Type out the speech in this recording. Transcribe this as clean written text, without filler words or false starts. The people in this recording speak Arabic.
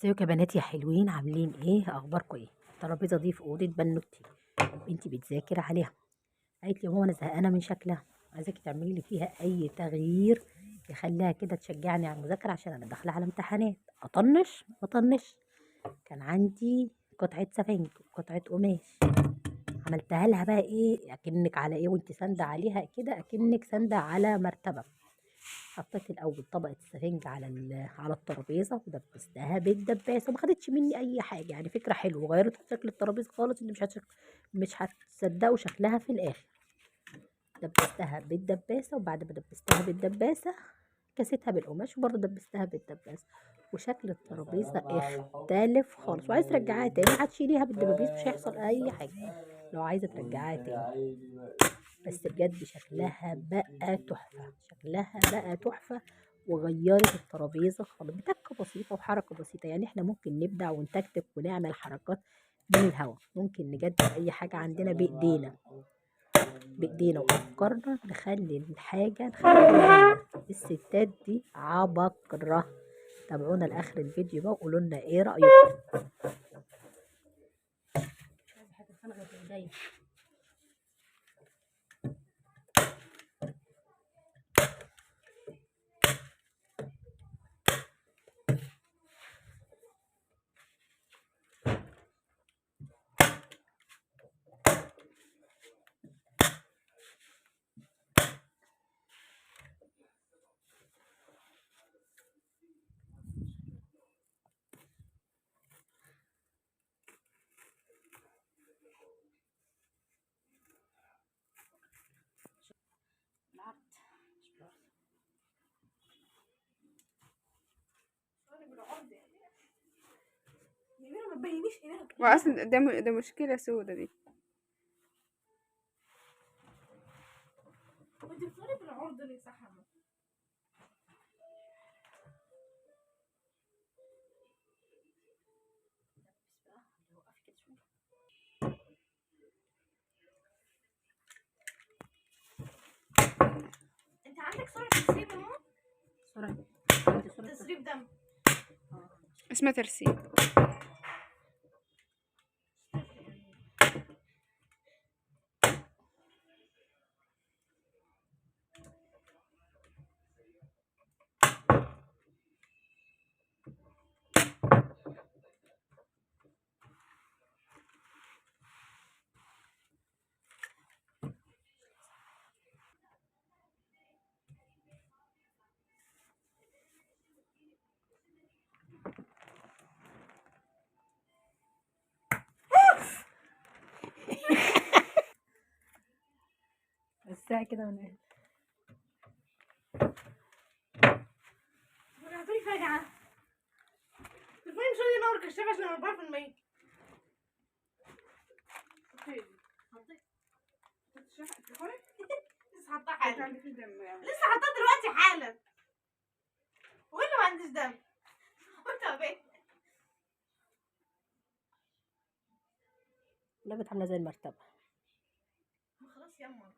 ازيكم يا بنات يا حلوين، عاملين ايه؟ اخباركم ايه؟ الترابيزه دي في اوضه بنوتي، بنتي بتذاكر عليها. قالت لي يا ماما انا زهقانه من شكلها، عايزاكي تعملي لي فيها اي تغيير يخليها كده تشجعني على المذاكره عشان انا داخله على امتحانات. اطنش ما اطنش. كان عندي قطعه سفنج وقطعه قماش، عملتها لها بقى ايه اكنك على ايه وانت ساندة عليها كده، اكنك ساندة على مرتبه. حطيت الاول طبقه السفنج على الترابيزه ودبستها بالدباسه، وما خدتش مني اي حاجه، يعني فكره حلوه وغيرت شكل الترابيزه خالص، اللي مش هتصدقوا شكلها في الاخر. دبستها بالدباسه، وبعد ما دبستها بالدباسه كسيتها بالقماش وبرضه دبستها بالدباسه، وشكل الترابيزه اختلف خالص. وعايز ترجعها تاني هتشيليها بالدبابيس مش هيحصل اي حاجه لو عايزه ترجعها تاني. بس بجد شكلها بقى تحفة، شكلها بقى تحفة، وغيرت الترابيزة خالص بتكة بسيطة وحركة بسيطة. يعني احنا ممكن نبدع ونتكتك ونعمل حركات من الهوا، ممكن نجدد أي حاجة عندنا بإيدينا وأفكارنا، نخلي نخليها الستات دي عبقرة. تابعونا لآخر الفيديو بقى وقولوا لنا ايه رأيكم. مش عايزة حاجة غير بإيديا. ما تبينيش هنا واصلا ده مشكله سودة دي. انت بتقولي بالعرض ليه؟ صح انت عندك سرعه تسريب يا ماما؟ سرعه تسريب دم. اسمها ترسيب. الساعة كده من ايه؟ رجعتولي فجعة. تليفوني مش راضي ينور كشاف عشان 4%. لسه حاطاه حالا. لسه حاطاه دلوقتي حالا. وايه اللي ما عنديش دم؟ وانت بيه؟ لعبت عاملة زي المرتبة. خلاص يما.